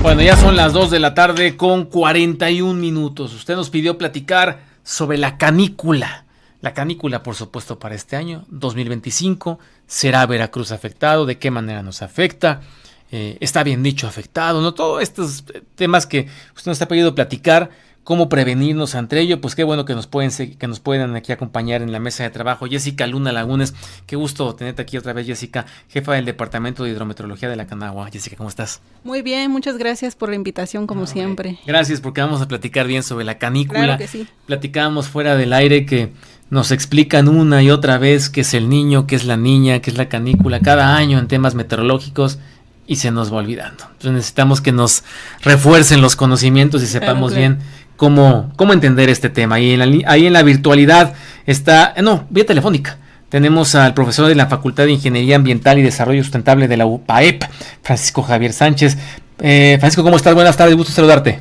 Bueno, ya son las 2 de la tarde con 41 minutos. Usted nos pidió platicar sobre la canícula. La canícula, por supuesto, para este año, 2025. ¿Será Veracruz afectado? ¿De qué manera nos afecta? ¿Está bien dicho afectado? ¿No? Todos estos temas que usted nos ha pedido platicar. ¿Cómo prevenirnos ante ello? Pues qué bueno que nos pueden aquí acompañar en la mesa de trabajo. Jessica Luna Lagunes, qué gusto tenerte aquí otra vez, Jessica, jefa del Departamento de Hidrometeorología de la Canagua. Jessica, ¿cómo estás? Muy bien, muchas gracias por la invitación, como siempre. Gracias, porque vamos a platicar bien sobre la canícula. Claro que sí. Platicábamos fuera del aire que nos explican una y otra vez qué es el niño, qué es la niña, qué es la canícula, cada año en temas meteorológicos, y se nos va olvidando. Entonces necesitamos que nos refuercen los conocimientos y sepamos bien cómo entender este tema. Ahí en la virtualidad está, vía telefónica. Tenemos al profesor de la Facultad de Ingeniería Ambiental y Desarrollo Sustentable de la UPAEP, Francisco Javier Sánchez. Francisco, ¿cómo estás? Buenas tardes, gusto saludarte.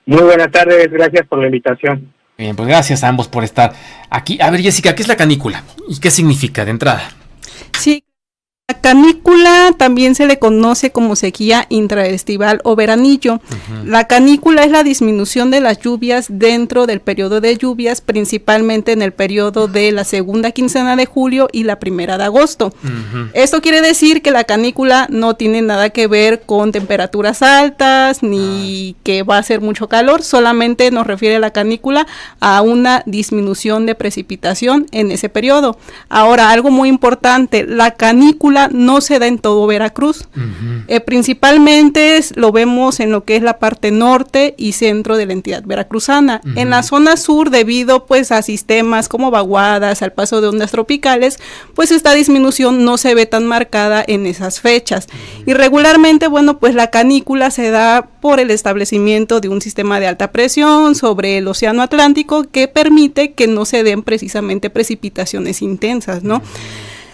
Muy buenas tardes, gracias por la invitación. Bien, pues gracias a ambos por estar aquí. A ver, Jessica, ¿qué es la canícula? ¿Y qué significa de entrada? Sí. La canícula también se le conoce como sequía intraestival o veranillo. La canícula es la disminución de las lluvias dentro del periodo de lluvias, principalmente en el periodo de la segunda quincena de julio y la primera de agosto. Esto quiere decir que la canícula no tiene nada que ver con temperaturas altas ni que va a hacer mucho calor, solamente nos refiere la canícula a una disminución de precipitación en ese periodo. Ahora, algo muy importante, la canícula no se da en todo Veracruz. Principalmente lo vemos en lo que es la parte norte y centro de la entidad veracruzana. En la zona sur, debido pues a sistemas como vaguadas, al paso de ondas tropicales, pues esta disminución no se ve tan marcada en esas fechas. Y regularmente, bueno, pues la canícula se da por el establecimiento de un sistema de alta presión sobre el océano Atlántico que permite que no se den precisamente precipitaciones intensas, ¿no?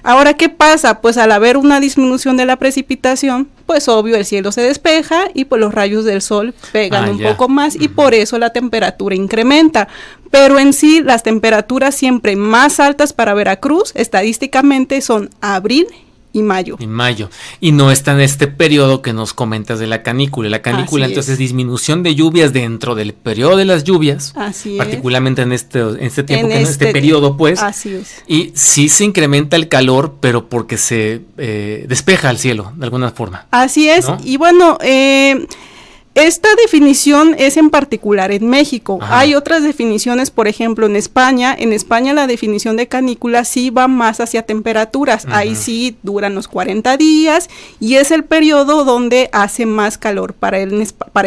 Ahora, ¿qué pasa? Pues al haber una disminución de la precipitación, pues obvio el cielo se despeja y pues los rayos del sol pegan un poco más y por eso la temperatura incrementa. Pero en sí las temperaturas siempre más altas para Veracruz estadísticamente son abril y mayo. Y no está en este periodo que nos comentas de la canícula. La canícula entonces es disminución de lluvias dentro del periodo de las lluvias. Así particularmente en este tiempo, en este periodo, pues. Así es. Y sí se incrementa el calor, pero porque se despeja el cielo, de alguna forma. Así es, ¿no? Y bueno, esta definición es en particular en México. Hay otras definiciones, por ejemplo, en España. En España la definición de canícula sí va más hacia temperaturas. Ahí sí duran los 40 días y es el periodo donde hace más calor para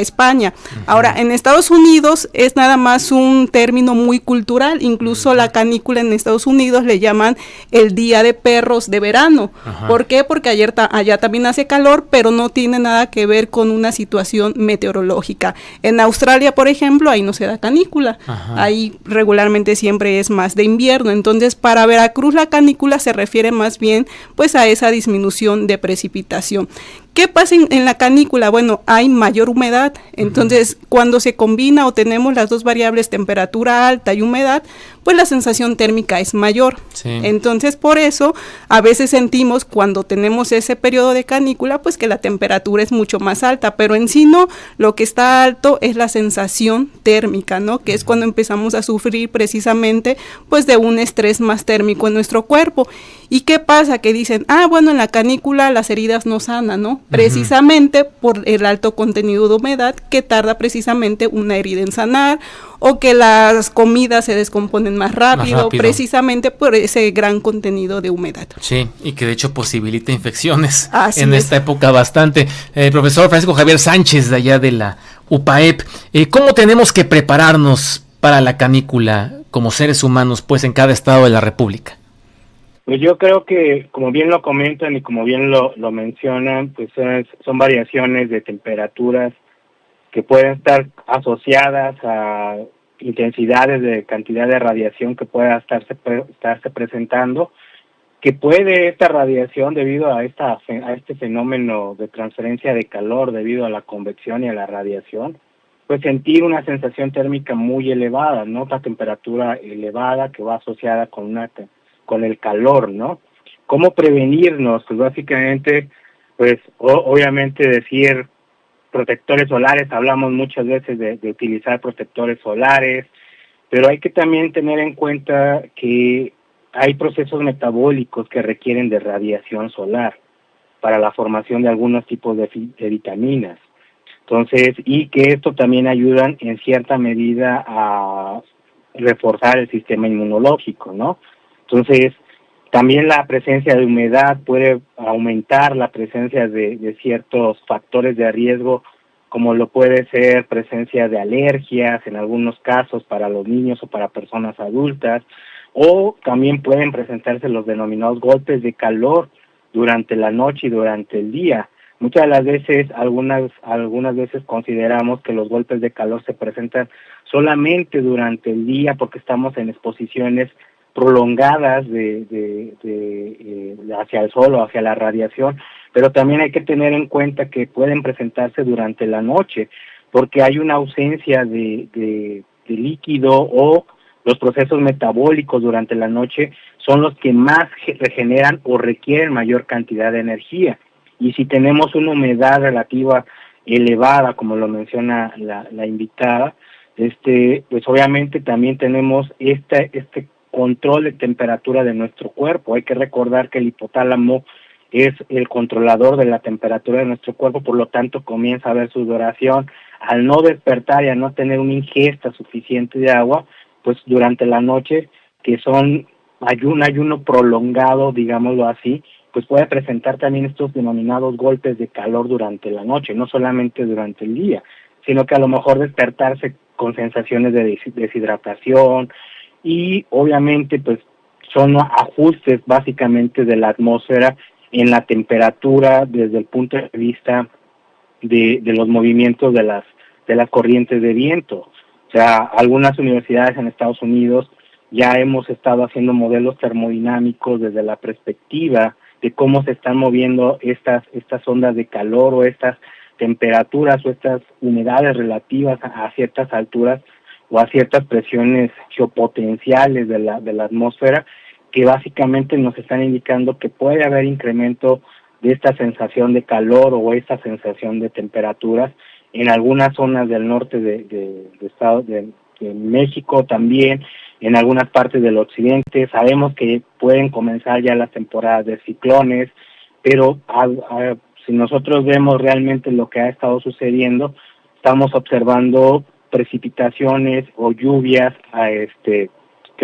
España. Ahora, en Estados Unidos es nada más un término muy cultural. Incluso la canícula en Estados Unidos le llaman el Día de Perros de verano. ¿Por qué? Porque allá también hace calor, pero no tiene nada que ver con una situación meteorológica. En Australia, por ejemplo, ahí no se da canícula. Ahí regularmente siempre es más de invierno. Entonces, para Veracruz la canícula se refiere más bien pues a esa disminución de precipitación. ¿Qué pasa en la canícula? Bueno, hay mayor humedad. Entonces, cuando se combina o tenemos las dos variables, temperatura alta y humedad, pues la sensación térmica es mayor. Entonces, por eso, a veces sentimos cuando tenemos ese periodo de canícula, pues que la temperatura es mucho más alta, pero en sí no, lo que está alto es la sensación térmica, ¿no? Que es cuando empezamos a sufrir precisamente, pues de un estrés más térmico en nuestro cuerpo. ¿Y qué pasa? Que dicen, bueno, en la canícula las heridas no sanan, ¿no? Precisamente por el alto contenido de humedad que tarda precisamente una herida en sanar, o que las comidas se descomponen más rápido, precisamente por ese gran contenido de humedad. Sí, y que de hecho posibilita infecciones en esta época bastante. Profesor Francisco Javier Sánchez, de allá de la UPAEP, ¿cómo tenemos que prepararnos para la canícula como seres humanos, pues, en cada estado de la República? Pues yo creo que, como bien lo comentan y como bien lo mencionan, pues son variaciones de temperaturas que pueden estar asociadas a intensidades de cantidad de radiación que pueda estarse presentando, que puede esta radiación, debido a este fenómeno de transferencia de calor debido a la convección y a la radiación, pues sentir una sensación térmica muy elevada, ¿no? Otra temperatura elevada que va asociada con el calor, ¿no? ¿Cómo prevenirnos? Pues básicamente, pues obviamente decir protectores solares, hablamos muchas veces de utilizar protectores solares, pero hay que también tener en cuenta que hay procesos metabólicos que requieren de radiación solar para la formación de algunos tipos de vitaminas. Entonces, y que esto también ayudan en cierta medida a reforzar el sistema inmunológico, ¿no? Entonces, también la presencia de humedad puede aumentar la presencia de ciertos factores de riesgo, como lo puede ser presencia de alergias en algunos casos para los niños o para personas adultas, o también pueden presentarse los denominados golpes de calor durante la noche y durante el día. Muchas de las veces, algunas veces consideramos que los golpes de calor se presentan solamente durante el día porque estamos en exposiciones prolongadas hacia el sol o hacia la radiación, pero también hay que tener en cuenta que pueden presentarse durante la noche porque hay una ausencia de líquido, o los procesos metabólicos durante la noche son los que más regeneran o requieren mayor cantidad de energía. Y si tenemos una humedad relativa elevada, como lo menciona la invitada, pues obviamente también tenemos este control de temperatura de nuestro cuerpo. Hay que recordar que el hipotálamo es el controlador de la temperatura de nuestro cuerpo, por lo tanto comienza a haber sudoración. Al no despertar y a no tener una ingesta suficiente de agua, pues durante la noche, que son un ayuno prolongado, digámoslo así, pues puede presentar también estos denominados golpes de calor durante la noche, no solamente durante el día, sino que a lo mejor despertarse con sensaciones de deshidratación, y obviamente pues son ajustes básicamente de la atmósfera en la temperatura desde el punto de vista de los movimientos de las corrientes de viento. O sea, algunas universidades en Estados Unidos ya hemos estado haciendo modelos termodinámicos desde la perspectiva de cómo se están moviendo estas ondas de calor, o estas temperaturas, o estas humedades relativas a ciertas alturas o a ciertas presiones geopotenciales de la atmósfera, que básicamente nos están indicando que puede haber incremento de esta sensación de calor o esta sensación de temperaturas en algunas zonas del norte de México, también en algunas partes del occidente. Sabemos que pueden comenzar ya las temporadas de ciclones, pero si nosotros vemos realmente lo que ha estado sucediendo, estamos observando precipitaciones o lluvias que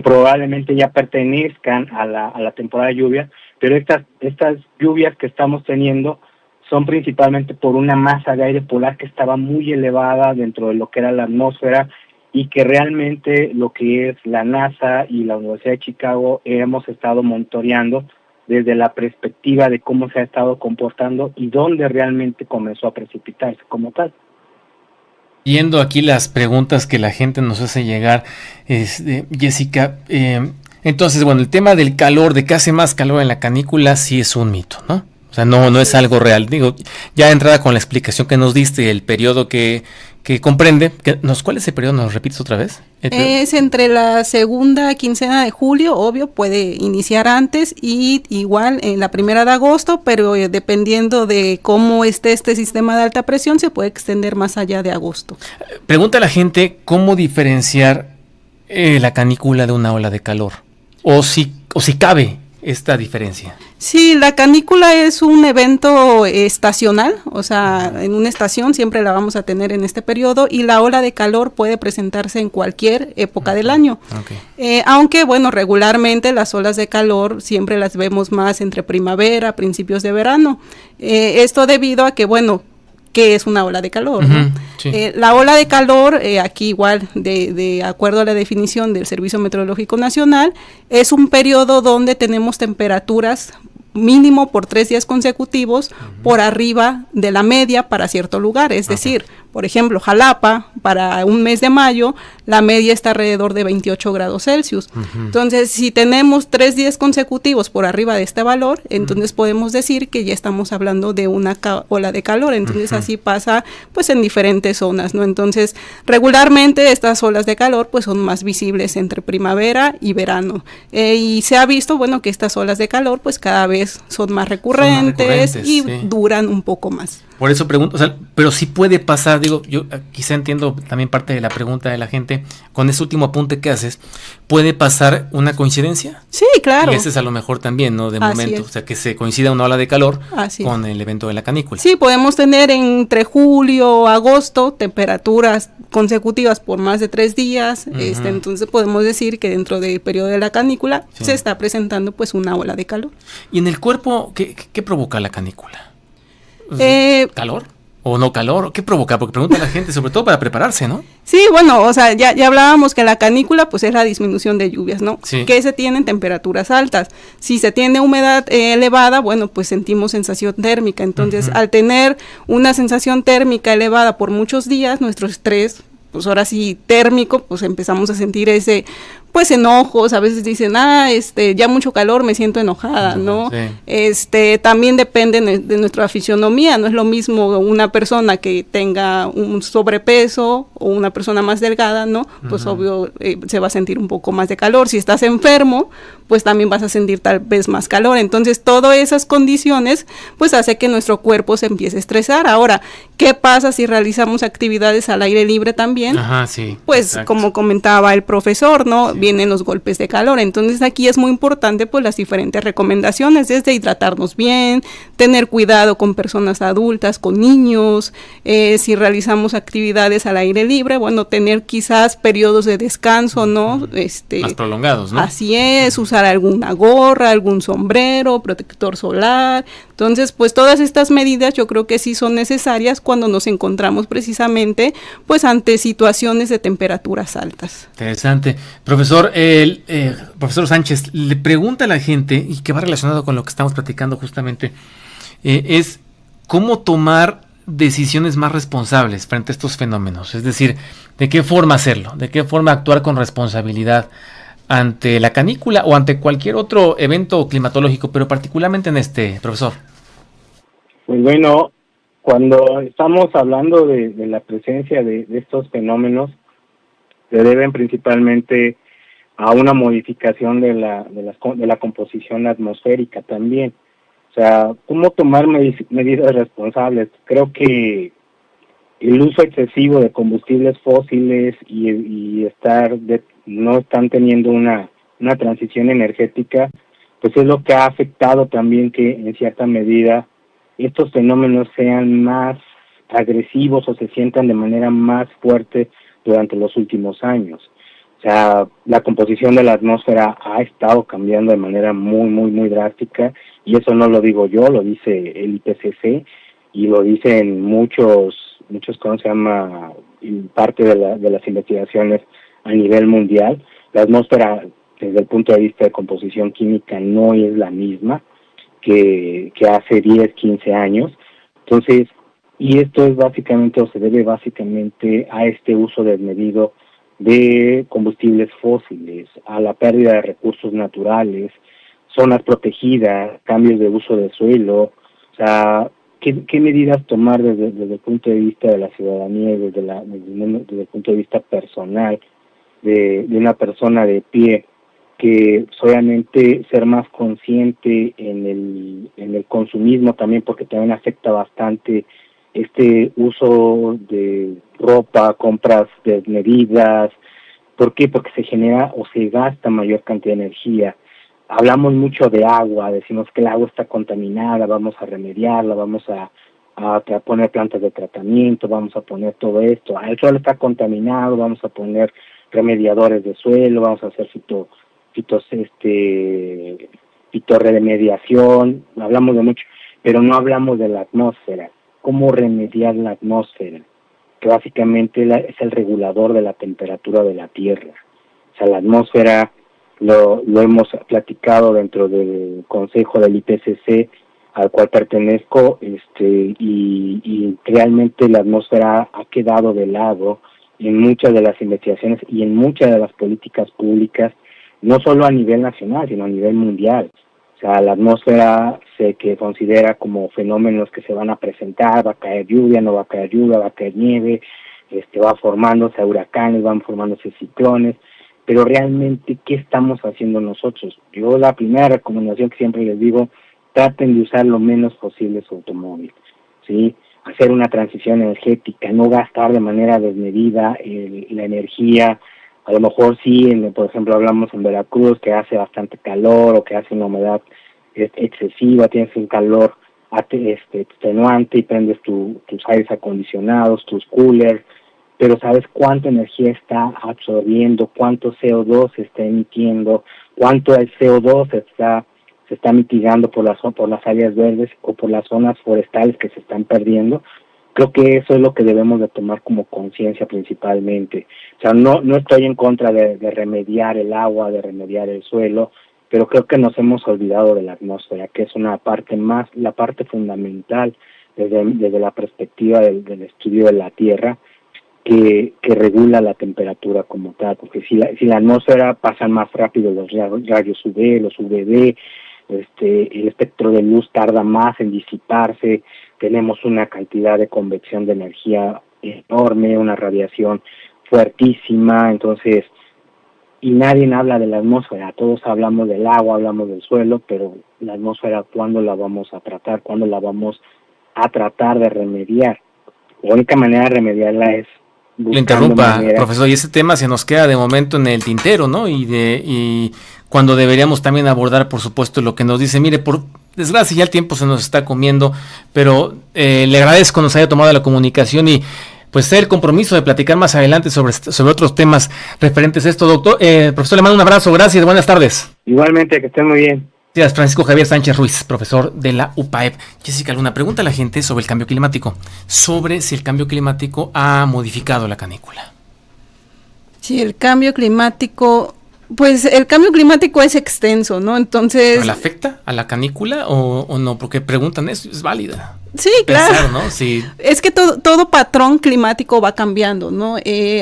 probablemente ya pertenezcan a la temporada de lluvia, pero estas lluvias que estamos teniendo son principalmente por una masa de aire polar que estaba muy elevada dentro de lo que era la atmósfera, y que realmente lo que es la NASA y la Universidad de Chicago hemos estado monitoreando desde la perspectiva de cómo se ha estado comportando y dónde realmente comenzó a precipitarse como tal. Viendo aquí las preguntas que la gente nos hace llegar, Jessica, entonces, bueno, el tema del calor, de que hace más calor en la canícula, sí es un mito, ¿no? O sea, no es algo real. Digo, ya de entrada con la explicación que nos diste, el periodo que comprende, ¿cuál es el periodo? ¿Nos repites otra vez? Es entre la segunda quincena de julio, obvio, puede iniciar antes, y igual en la primera de agosto, pero dependiendo de cómo esté este sistema de alta presión, se puede extender más allá de agosto. Pregunta a la gente cómo diferenciar la canícula de una ola de calor, o si cabe esta diferencia. Sí, la canícula es un evento estacional, o sea, en una estación siempre la vamos a tener en este periodo, y la ola de calor puede presentarse en cualquier época del año. Okay. Aunque, bueno, regularmente las olas de calor siempre las vemos más entre primavera, principios de verano. Esto debido a que, bueno, ¿qué es una ola de calor? ¿No? Sí. La ola de calor, aquí igual, de acuerdo a la definición del Servicio Meteorológico Nacional, es un periodo donde tenemos temperaturas mínimo por 3 días consecutivos por arriba de la media para cierto lugar. Es decir, por ejemplo, Jalapa, para un mes de mayo, la media está alrededor de 28 grados Celsius. Entonces, si tenemos 3 días consecutivos por arriba de este valor, entonces podemos decir que ya estamos hablando de una ola de calor. Entonces, así pasa pues en diferentes zonas, ¿no? Entonces, regularmente estas olas de calor pues son más visibles entre primavera y verano. Y se ha visto, bueno, que estas olas de calor pues cada vez son más recurrentes y duran un poco más. Por eso pregunto, o sea, pero sí puede pasar, digo, yo quizá entiendo también parte de la pregunta de la gente, con ese último apunte que haces, ¿puede pasar una coincidencia? Sí, claro. Y ese es a lo mejor también, ¿no? De Así momento, es. o sea, que se coincida una ola de calor Así con es. el evento de la canícula. Sí, podemos tener entre julio, agosto, temperaturas consecutivas por más de 3 días, entonces podemos decir que dentro del periodo de la canícula se está presentando pues una ola de calor. ¿Y en el cuerpo qué provoca la canícula? ¿Calor? ¿O no calor? ¿Qué provoca? Porque pregunta la gente, sobre todo para prepararse, ¿no? Sí, bueno, o sea, ya hablábamos que la canícula pues es la disminución de lluvias, ¿no? Sí. Que se tiene en temperaturas altas. Si se tiene humedad elevada, bueno, pues sentimos sensación térmica. Entonces, al tener una sensación térmica elevada por muchos días, nuestro estrés, pues ahora sí térmico, pues empezamos a sentir ese, pues enojos, a veces dicen, ya mucho calor, me siento enojada, ¿no? Sí. También depende de nuestra fisionomía, no es lo mismo una persona que tenga un sobrepeso o una persona más delgada, ¿no? Pues obvio se va a sentir un poco más de calor. Si estás enfermo, pues también vas a sentir tal vez más calor. Entonces, todas esas condiciones, pues hace que nuestro cuerpo se empiece a estresar. Ahora, ¿qué pasa si realizamos actividades al aire libre también? Ajá, sí. Pues, exacto, como comentaba el profesor, ¿no? Sí. Vienen los golpes de calor. Entonces, aquí es muy importante, pues, las diferentes recomendaciones, desde hidratarnos bien, tener cuidado con personas adultas, con niños, si realizamos actividades al aire libre, bueno, tener quizás periodos de descanso, ¿no? Más prolongados, ¿no? Así es, usar alguna gorra, algún sombrero, protector solar. Entonces, pues, todas estas medidas yo creo que sí son necesarias cuando nos encontramos precisamente, pues, ante situaciones de temperaturas altas. Interesante. Profesor, profesor Sánchez, le pregunta a la gente, y que va relacionado con lo que estamos platicando justamente, es cómo tomar decisiones más responsables frente a estos fenómenos. Es decir, ¿de qué forma hacerlo? ¿De qué forma actuar con responsabilidad ante la canícula o ante cualquier otro evento climatológico, pero particularmente en este, profesor? Pues bueno, cuando estamos hablando de la presencia de estos fenómenos, se deben principalmente a una modificación de la composición atmosférica también. O sea, ¿cómo tomar medidas responsables? Creo que el uso excesivo de combustibles fósiles y no están teniendo una transición energética, pues es lo que ha afectado también que en cierta medida estos fenómenos sean más agresivos o se sientan de manera más fuerte durante los últimos años. O sea, la composición de la atmósfera ha estado cambiando de manera muy, muy, muy drástica, y eso no lo digo yo, lo dice el IPCC y lo dicen muchos, ¿cómo se llama?, parte de las investigaciones a nivel mundial. La atmósfera, desde el punto de vista de composición química, no es la misma que hace 10, 15 años. Entonces, y esto es básicamente, o se debe básicamente a este uso desmedido de combustibles fósiles, a la pérdida de recursos naturales, zonas protegidas, cambios de uso del suelo. O sea, ¿qué medidas tomar desde el punto de vista de la ciudadanía y desde el punto de vista personal de una persona de pie, que solamente ser más consciente en el consumismo también, porque también afecta bastante este uso de ropa, compras desmedidas? ¿Por qué? Porque se genera o se gasta mayor cantidad de energía. Hablamos mucho de agua, decimos que el agua está contaminada, vamos a remediarla, vamos a poner plantas de tratamiento, vamos a poner todo esto. El suelo está contaminado, vamos a poner remediadores de suelo, vamos a hacer fitorremediación, hablamos de mucho, pero no hablamos de la atmósfera. ¿Cómo remediar la atmósfera? Que básicamente es el regulador de la temperatura de la Tierra. O sea, la atmósfera lo hemos platicado dentro del consejo del IPCC al cual pertenezco, y realmente la atmósfera ha quedado de lado en muchas de las investigaciones y en muchas de las políticas públicas, no solo a nivel nacional, sino a nivel mundial. O sea, la atmósfera se considera como fenómenos que se van a presentar, va a caer lluvia, no va a caer lluvia, va a caer nieve, va formándose huracanes, van formándose ciclones, pero realmente, ¿qué estamos haciendo nosotros? Yo la primera recomendación que siempre les digo, traten de usar lo menos posible su automóvil, ¿sí? hacer una transición energética, no gastar de manera desmedida la energía. A lo mejor sí, por ejemplo, hablamos en Veracruz que hace bastante calor o que hace una humedad excesiva, tienes un calor extenuante y prendes tus aires acondicionados, tus coolers, pero ¿sabes cuánta energía está absorbiendo, cuánto CO2 se está emitiendo, cuánto el CO2 se está mitigando por las áreas verdes o por las zonas forestales que se están perdiendo? Creo que eso es lo que debemos de tomar como conciencia principalmente. O sea, no estoy en contra de remediar el agua, de remediar el suelo, pero creo que nos hemos olvidado de la atmósfera, que es la parte fundamental desde la perspectiva del estudio de la Tierra, que regula la temperatura como tal, porque si la atmósfera pasan más rápido los rayos UV, los UVB, el espectro de luz tarda más en disiparse, tenemos una cantidad de convección de energía enorme, una radiación fuertísima, entonces, y nadie habla de la atmósfera, todos hablamos del agua, hablamos del suelo, pero la atmósfera, ¿cuándo la vamos a tratar? ¿Cuándo la vamos a tratar de remediar? La única manera de remediarla es le interrumpa, profesor, y ese tema se nos queda de momento en el tintero, ¿no? Y cuando deberíamos también abordar, por supuesto, lo que nos dice. Mire, por desgracia ya el tiempo se nos está comiendo, pero le agradezco que nos haya tomado la comunicación y pues el compromiso de platicar más adelante sobre otros temas referentes a esto, doctor. Profesor, le mando un abrazo, gracias, buenas tardes. Igualmente, que estén muy bien. Gracias, Francisco Javier Sánchez Ruiz, profesor de la UPAEP. Jessica, alguna pregunta a la gente sobre el cambio climático, sobre si el cambio climático ha modificado la canícula. Sí, el cambio climático, pues el cambio climático es extenso, ¿no? Entonces... ¿Pero le afecta a la canícula o no? Porque preguntan eso, es válida. Sí, claro. Pensar, ¿no? Sí. Es que todo patrón climático va cambiando, ¿no?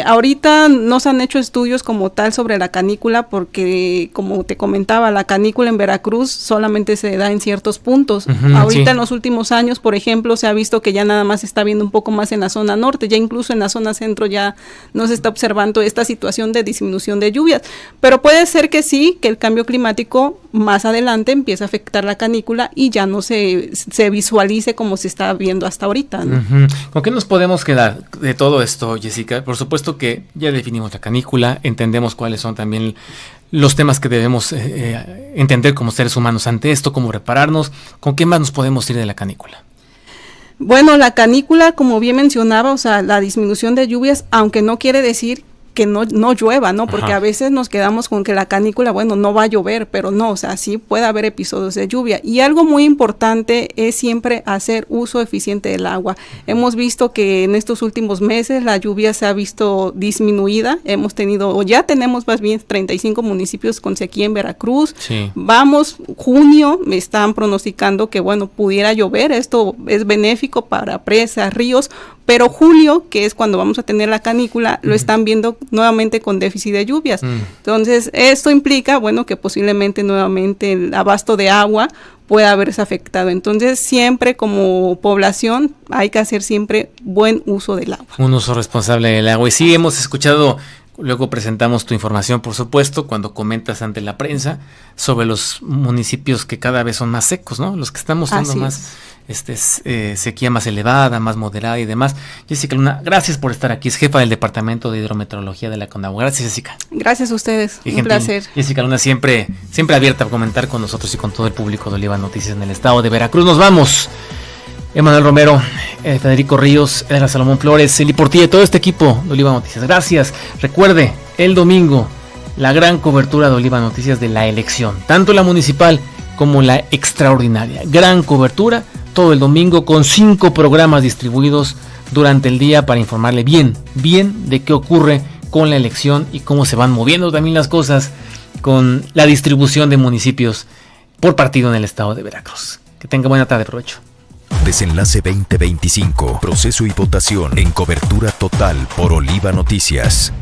Ahorita no se han hecho estudios como tal sobre la canícula porque, como te comentaba, la canícula en Veracruz solamente se da en ciertos puntos. Ahorita en los últimos años, por ejemplo, se ha visto que ya nada más se está viendo un poco más en la zona norte, ya incluso en la zona centro ya no se está observando esta situación de disminución de lluvias. Pero puede ser que sí, que el cambio climático más adelante empiece a afectar la canícula y ya no se visualice como se está viendo hasta ahorita, ¿no? ¿Con qué nos podemos quedar de todo esto, Jessica? Por supuesto que ya definimos la canícula, entendemos cuáles son también los temas que debemos entender como seres humanos ante esto, cómo repararnos. ¿Con qué más nos podemos ir de la canícula? Bueno, la canícula, como bien mencionaba, o sea, la disminución de lluvias, aunque no quiere decir que no llueva, ¿no? Porque a veces nos quedamos con que la canícula, bueno, no va a llover, pero no, o sea, sí puede haber episodios de lluvia. Y algo muy importante es siempre hacer uso eficiente del agua. Hemos visto que en estos últimos meses la lluvia se ha visto disminuida. Hemos tenido, o ya tenemos más bien 35 municipios con sequía en Veracruz. Sí. Vamos, junio, me están pronosticando que, bueno, pudiera llover. Esto es benéfico para presas, ríos, pero julio, que es cuando vamos a tener la canícula, lo están viendo nuevamente con déficit de lluvias. Entonces, esto implica, bueno, que posiblemente nuevamente el abasto de agua pueda haberse afectado. Entonces, siempre como población hay que hacer siempre buen uso del agua. Un uso responsable del agua. Y sí, hemos escuchado, luego presentamos tu información, por supuesto, cuando comentas ante la prensa sobre los municipios que cada vez son más secos, ¿no? Los que están mostrando más sequía más elevada, más moderada y demás. Jessica Luna, gracias por estar aquí. Es jefa del Departamento de Hidrometeorología de la CONAGUA. Gracias, Jessica. Gracias a ustedes. Un placer. Jessica Luna siempre abierta a comentar con nosotros y con todo el público de Oliva Noticias en el estado de Veracruz. Nos vamos. Emanuel Romero, Federico Ríos, Edgar Salomón Flores, Eli Portilla y todo este equipo de Oliva Noticias. Gracias. Recuerde, el domingo, la gran cobertura de Oliva Noticias de la elección, tanto la municipal como la extraordinaria. Gran cobertura todo el domingo con 5 programas distribuidos durante el día para informarle bien de qué ocurre con la elección y cómo se van moviendo también las cosas con la distribución de municipios por partido en el estado de Veracruz. Que tenga buena tarde, provecho. Desenlace 2025, proceso y votación en cobertura total por Oliva Noticias.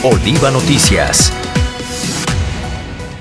Oliva Noticias.